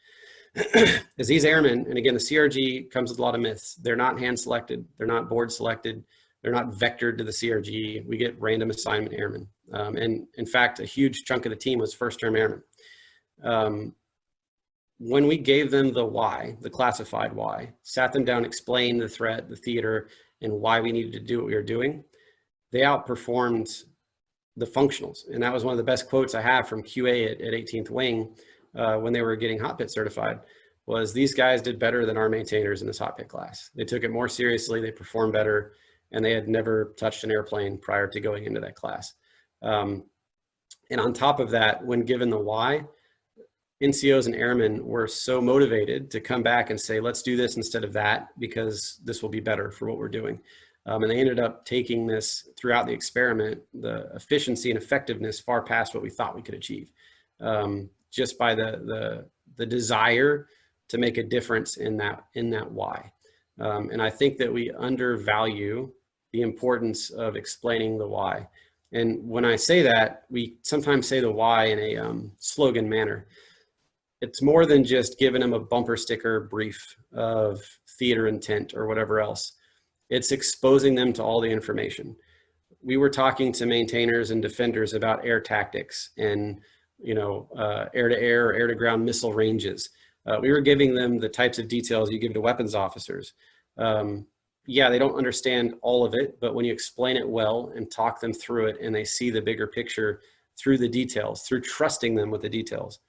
is these airmen, and again, the CRG comes with a lot of myths. They're not hand selected. They're not board selected. They're not vectored to the CRG. We get random assignment airmen. And in fact, a huge chunk of the team was first-term airmen. When we gave them the why, the classified why, sat them down, explained the threat, the theater, and why we needed to do what we were doing, they outperformed the functionals. And that was one of the best quotes I have from QA at 18th Wing when they were getting hot pit certified, was these guys did better than our maintainers in this hot pit class. They took it more seriously, they performed better, and they had never touched an airplane prior to going into that class. And on top of that, when given the why, NCOs and airmen were so motivated to come back and say, let's do this instead of that, because this will be better for what we're doing. And they ended up taking this throughout the experiment, the efficiency and effectiveness far past what we thought we could achieve, just by the desire to make a difference in that why. And I think that we undervalue the importance of explaining the why. And when I say that, we sometimes say the why in a slogan manner. It's more than just giving them a bumper sticker brief of theater intent or whatever else. It's exposing them to all the information. We were talking to maintainers and defenders about air tactics and air-to-air or air-to-ground missile ranges. We were giving them the types of details you give to weapons officers. Yeah, they don't understand all of it, but when you explain it well and talk them through it and they see the bigger picture through the details, through trusting them with the details,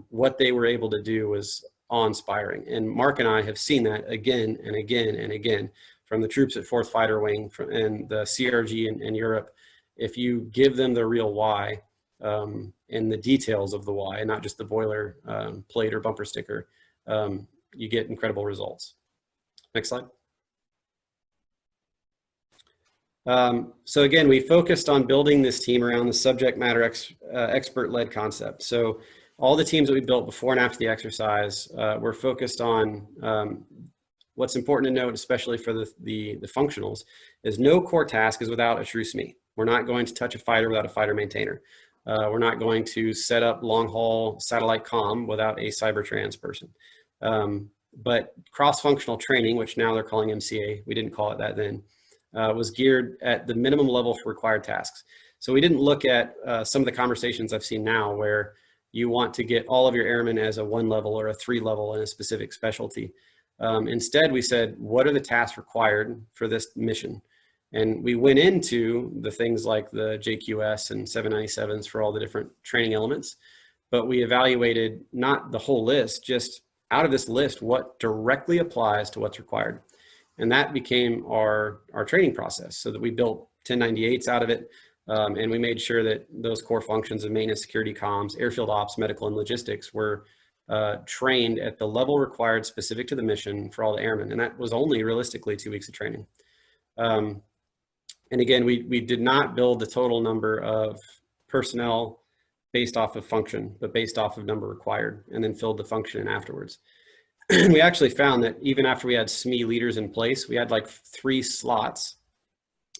what they were able to do was awe-inspiring. And Mark and I have seen that again and again and again from the troops at 4th Fighter Wing and the CRG in Europe. If you give them the real why and the details of the why, and not just the boiler plate or bumper sticker, you get incredible results. Next slide. So again, we focused on building this team around the subject matter expert-led concept. So all the teams that we built before and after the exercise were focused on what's important to note, especially for the functionals, is no core task is without a true SME. We're not going to touch a fighter without a fighter maintainer. We're not going to set up long haul satellite comm without a cybertrans person. But cross-functional training, which now they're calling MCA, we didn't call it that then, was geared at the minimum level for required tasks. So we didn't look at some of the conversations I've seen now where you want to get all of your airmen as a 1 level or a 3 level in a specific specialty. Instead, we said, what are the tasks required for this mission? And we went into the things like the JQS and 797s for all the different training elements, but we evaluated not the whole list, just out of this list, what directly applies to what's required. And that became our training process, so that we built 1098s out of it. And we made sure that those core functions of maintenance, security, comms, airfield ops, medical, and logistics were trained at the level required specific to the mission for all the airmen. And that was only realistically 2 weeks of training. And again, we did not build the total number of personnel based off of function, but based off of number required, and then filled the function in afterwards. We actually found that even after we had SME leaders in place, we had like 3 slots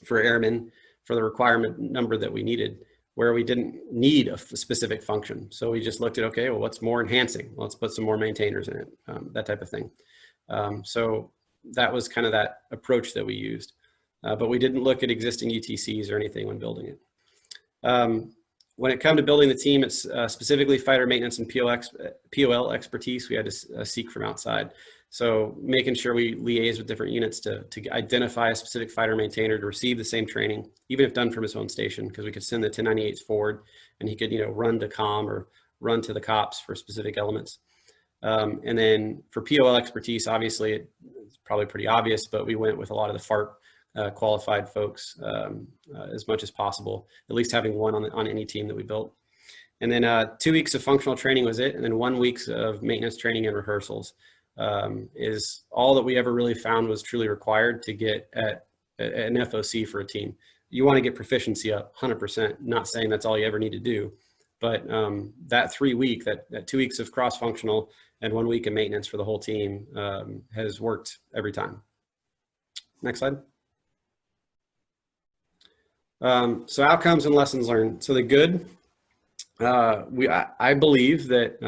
for airmen for the requirement number that we needed, where we didn't need a specific function. So we just looked at, okay, well, what's more enhancing? Let's put some more maintainers in it, that type of thing. So that was kind of that approach that we used. But we didn't look at existing UTCs or anything when building it. When it came to building the team, it's specifically fighter maintenance and POL expertise we had to seek from outside. So making sure we liaise with different units to identify a specific fighter maintainer to receive the same training, even if done from his own station, because we could send the 1098s forward and he could, run to comm or run to the cops for specific elements. And then for POL expertise, obviously it's probably pretty obvious, but we went with a lot of the FARP qualified folks as much as possible, at least having one on any team that we built. And then 2 weeks of functional training was it. And then 1 week of maintenance training and rehearsals is all that we ever really found was truly required to get at an FOC for a team. You want to get proficiency up 100%, not saying that's all you ever need to do, but that 3 week, that 2 weeks of cross-functional and 1 week of maintenance for the whole team has worked every time. Next slide. So outcomes and lessons learned. So the good, I believe that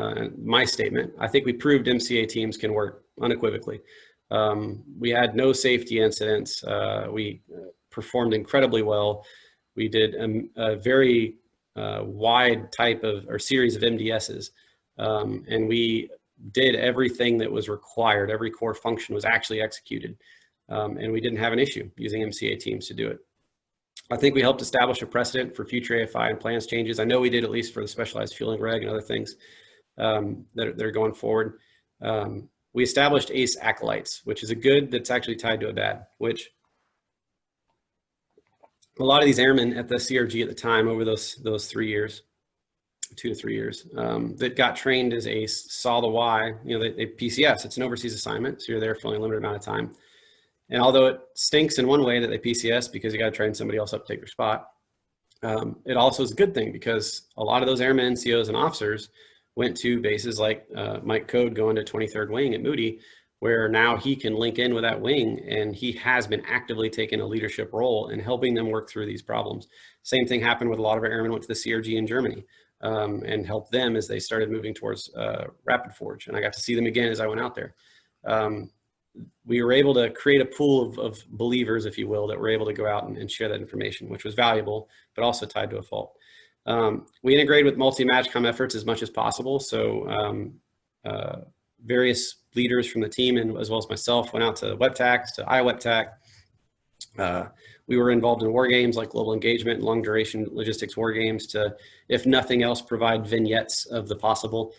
my statement, I think we proved MCA teams can work unequivocally. We had no safety incidents. We performed incredibly well. We did a very wide type of or series of MDSs, and we did everything that was required. Every core function was actually executed, and we didn't have an issue using MCA teams to do it. I think we helped establish a precedent for future AFI and plans changes. I know we did, at least for the specialized fueling reg and other things that are going forward. We established ACE acolytes, which is a good that's actually tied to a bad, which a lot of these airmen at the CRG at the time over those 3 years, 2 to 3 years, that got trained as ACE saw the why. They PCS, it's an overseas assignment, so you're there for only a limited amount of time. And although it stinks in one way that they PCS because you got to train somebody else up to take their spot, it also is a good thing because a lot of those airmen, COs, and officers went to bases like Mike Code going to 23rd Wing at Moody, where now he can link in with that wing, and he has been actively taking a leadership role in helping them work through these problems. Same thing happened with a lot of our airmen went to the CRG in Germany and helped them as they started moving towards Rapid Forge. And I got to see them again as I went out there. We were able to create a pool of believers, if you will, that were able to go out and share that information, which was valuable, but also tied to a fault. We integrated with multi-MAGCOM efforts as much as possible. So various leaders from the team, and as well as myself, went out to WEPTAC, to IWEPTAC. We were involved in war games like global engagement and long duration logistics war games to, if nothing else, provide vignettes of the possible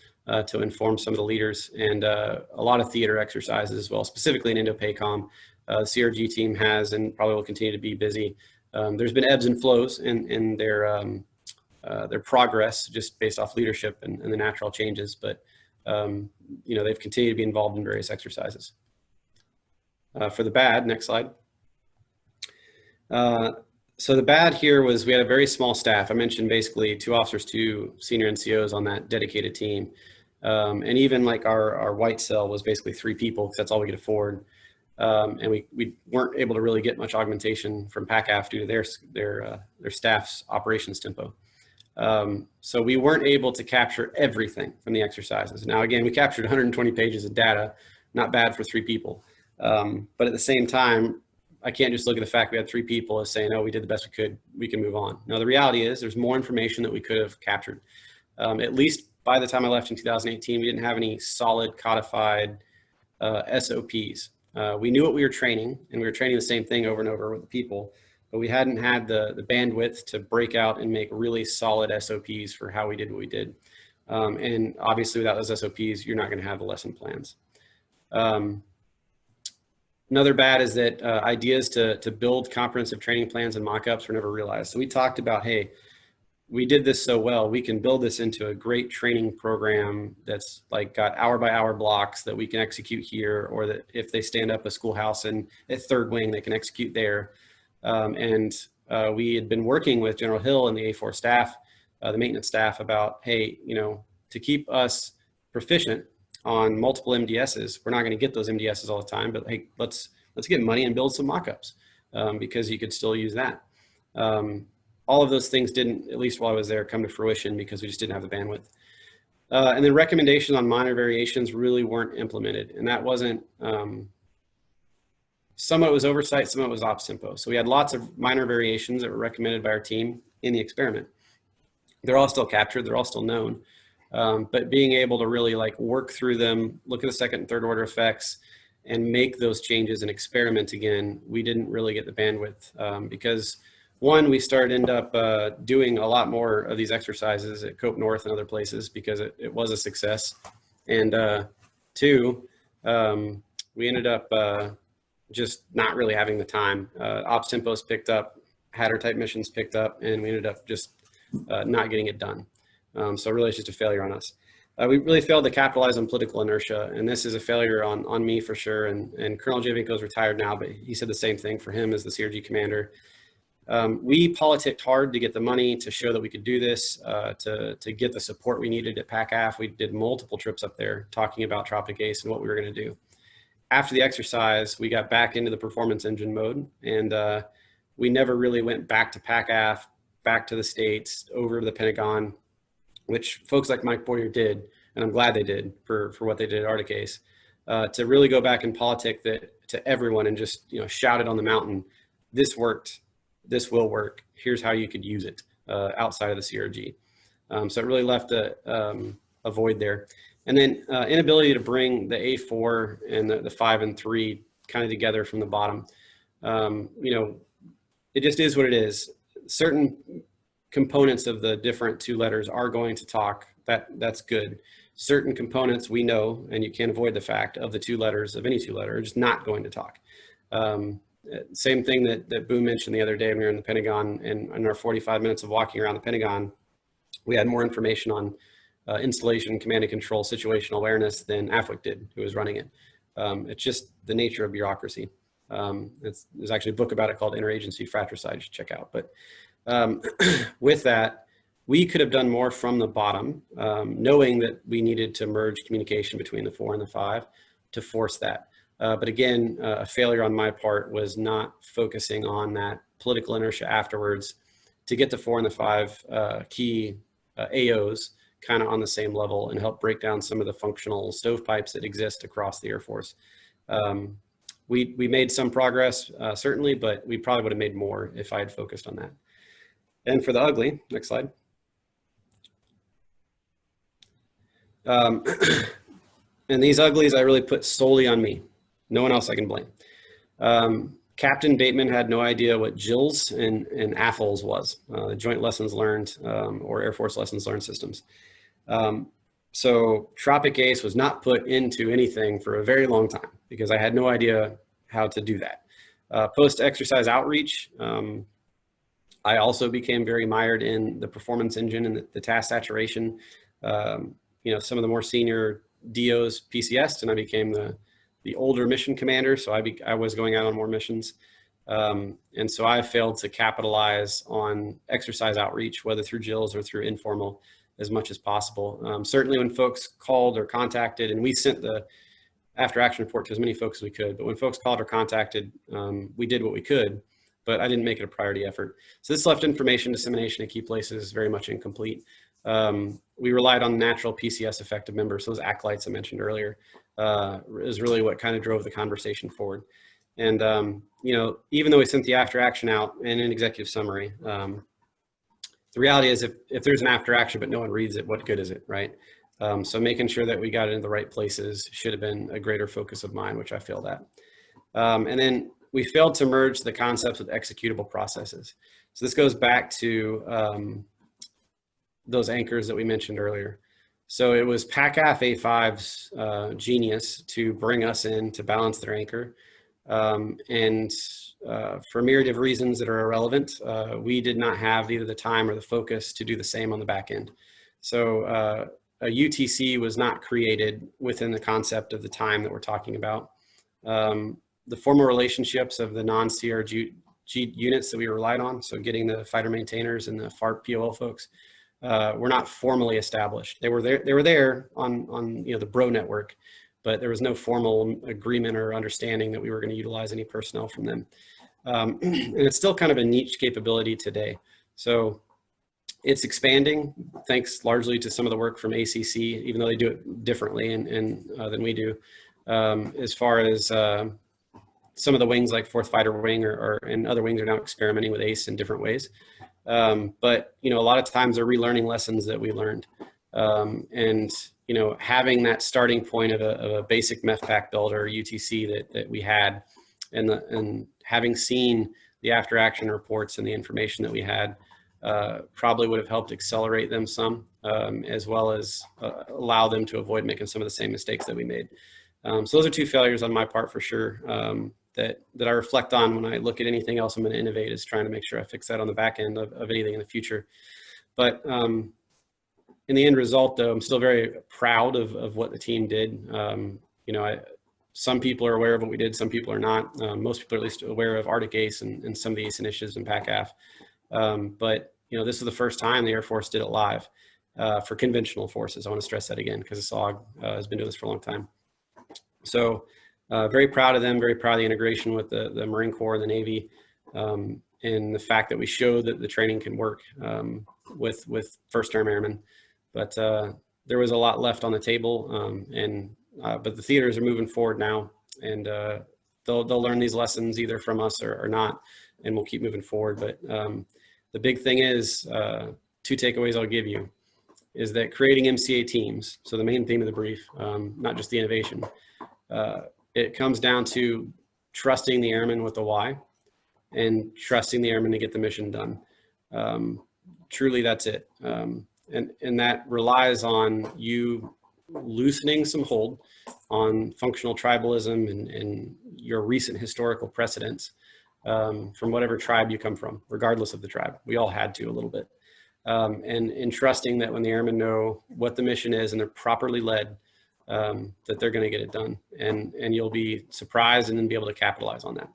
to inform some of the leaders, and a lot of theater exercises as well, specifically in Indo-PACOM. The CRG team has and probably will continue to be busy. There's been ebbs and flows in their progress just based off leadership and the natural changes, but they've continued to be involved in various exercises. For the bad, next slide. So the bad here was we had a very small staff. I mentioned basically 2 officers, 2 senior NCOs on that dedicated team. And even like our white cell was basically 3 people because that's all we could afford. And we weren't able to really get much augmentation from PACAF due to their staff's operations tempo. So we weren't able to capture everything from the exercises. Now, again, we captured 120 pages of data, not bad for 3 people. But at the same time, I can't just look at the fact we had 3 people as saying, oh, we did the best we could, we can move on. Now, the reality is there's more information that we could have captured. At least by the time I left in 2018, we didn't have any solid codified SOPs. We knew what we were training, and we were training the same thing over and over with the people, but we hadn't had the bandwidth to break out and make really solid SOPs for how we did what we did. And obviously without those SOPs, you're not going to have the lesson plans. Another bad is that ideas to build comprehensive training plans and mock-ups were never realized. So we talked about, hey, we did this so well, we can build this into a great training program that's like got hour by hour blocks that we can execute here, or that if they stand up a schoolhouse in a 3rd wing, they can execute there. We had been working with General Hill and the A4 staff, the maintenance staff, about, hey, you know, to keep us proficient on multiple MDSs, we're not going to get those MDSs all the time, but hey, let's get money and build some mock-ups, because you could still use that. All of those things didn't, at least while I was there, come to fruition because we just didn't have the bandwidth. And then recommendations on minor variations really weren't implemented, and that wasn't, some of it was oversight, some of it was ops tempo. So we had lots of minor variations that were recommended by our team in the experiment. They're all still captured, they're all still known. But being able to really like work through them, look at the 2nd and 3rd order effects, and make those changes and experiment again, we didn't really get the bandwidth, because 1, we end up doing a lot more of these exercises at Cope North and other places because it was a success. And 2, we ended up just not really having the time. Ops tempos picked up, Hatter type missions picked up, and we ended up just not getting it done. So really it's just a failure on us. We really failed to capitalize on political inertia, and this is a failure on me for sure. And Colonel Javinko is retired now, but he said the same thing for him as the CRG commander. We politicked hard to get the money to show that we could do this, to get the support we needed at PACAF. We did multiple trips up there talking about Tropic Ace and what we were going to do. After the exercise, we got back into the performance engine mode, and we never really went back to PACAF, back to the States, over to the Pentagon, which folks like Mike Boyer did, and I'm glad they did for what they did at Arctic Ace, to really go back and politic that to everyone and just, you know, shout it on the mountain, this worked, this will work, here's how you could use it outside of the CRG. So it really left a void there. And then inability to bring the A4 and the 5 and 3 kind of together from the bottom. You know, it just is what it is. Certain components of the different 2 letters are going to talk. That's good. Certain components we know, and you can't avoid the fact of the 2 letters of any 2 letter are just not going to talk. Same thing that Boo mentioned the other day when we were in the Pentagon, and in our 45 minutes of walking around the Pentagon, we had more information on installation, command and control, situational awareness than AFWIC did, who was running it. It's just the nature of bureaucracy. There's actually a book about it called Interagency Fratricide you should check out. But with that, we could have done more from the bottom, knowing that we needed to merge communication between the 4 and the 5 to force that. But again, a failure on my part was not focusing on that political inertia afterwards to get the 4 and the 5 key AOs kind of on the same level and help break down some of the functional stovepipes that exist across the Air Force. We made some progress, certainly, but we probably would have made more if I had focused on that. And for the ugly, next slide. And these uglies I really put solely on me. No one else I can blame. Captain Bateman had no idea what JILS and AFLs was, Joint Lessons Learned, or Air Force Lessons Learned Systems. So Tropic Ace was not put into anything for a very long time because I had no idea how to do that. Post-exercise outreach, I also became very mired in the performance engine and the task saturation. You know, some of the more senior DOs PCS'd, and I became the older mission commander, so I was going out on more missions. And so I failed to capitalize on exercise outreach, whether through JILs or through informal, as much as possible. Certainly when folks called or contacted, and we sent the after action report to as many folks as we could, but when folks called or contacted, we did what we could, but I didn't make it a priority effort. So this left information dissemination in key places very much incomplete. We relied on the natural PCS effect of members. Those acolytes I mentioned earlier is really what kind of drove the conversation forward. And, you know, even though we sent the after action out and an executive summary, the reality is if there's an after action, but no one reads it, what good is it, right? So making sure that we got it in the right places should have been a greater focus of mine, which I failed at. And then we failed to merge the concepts with executable processes. So this goes back to those anchors that we mentioned earlier. So it was PACAF A5's genius to bring us in to balance their anchor. And for a myriad of reasons that are irrelevant, we did not have either the time or the focus to do the same on the back end. So a UTC was not created within the concept of the time that we're talking about. The formal relationships of the non-CRG units that we relied on, so getting the fighter maintainers and the FARP POL folks, were not formally established. They were there on you know, the bro network, but there was no formal agreement or understanding that we were going to utilize any personnel from them. And it's still kind of a niche capability today. So it's expanding thanks largely to some of the work from ACC, even though they do it differently than we do. As far as some of the wings like 4th Fighter Wing and other wings are now experimenting with ACE in different ways. But, you know, a lot of times they're relearning lessons that we learned. And, you know, having that starting point of a basic MEFPAC build or UTC that we had and having seen the after action reports and the information that we had, probably would have helped accelerate them some, as well as allow them to avoid making some of the same mistakes that we made. So those are two failures on my part for sure, that I reflect on when I look at anything else I'm going to innovate, is trying to make sure I fix that on the back end of anything in the future. But in the end result, though, I'm still very proud of what the team did. You know, some people are aware of what we did, some people are not. Most people are at least aware of Arctic Ace and some of the ACE initiatives in PACAF. But, you know, this is the first time the Air Force did it live for conventional forces. I want to stress that again, because the SOG has been doing this for a long time. So very proud of them, very proud of the integration with the Marine Corps and the Navy, and the fact that we showed that the training can work with first-term airmen. But there was a lot left on the table, but the theaters are moving forward now, and they'll learn these lessons either from us or not, and we'll keep moving forward. But the big thing is, two takeaways I'll give you, is that creating MCA teams, so the main theme of the brief, not just the innovation, it comes down to trusting the airmen with the why and trusting the airmen to get the mission done. Truly, that's it. And that relies on you loosening some hold on functional tribalism and your recent historical precedents from whatever tribe you come from, regardless of the tribe. We all had to a little bit. And trusting that when the airmen know what the mission is and they're properly led, that they're going to get it done. And you'll be surprised and then be able to capitalize on that.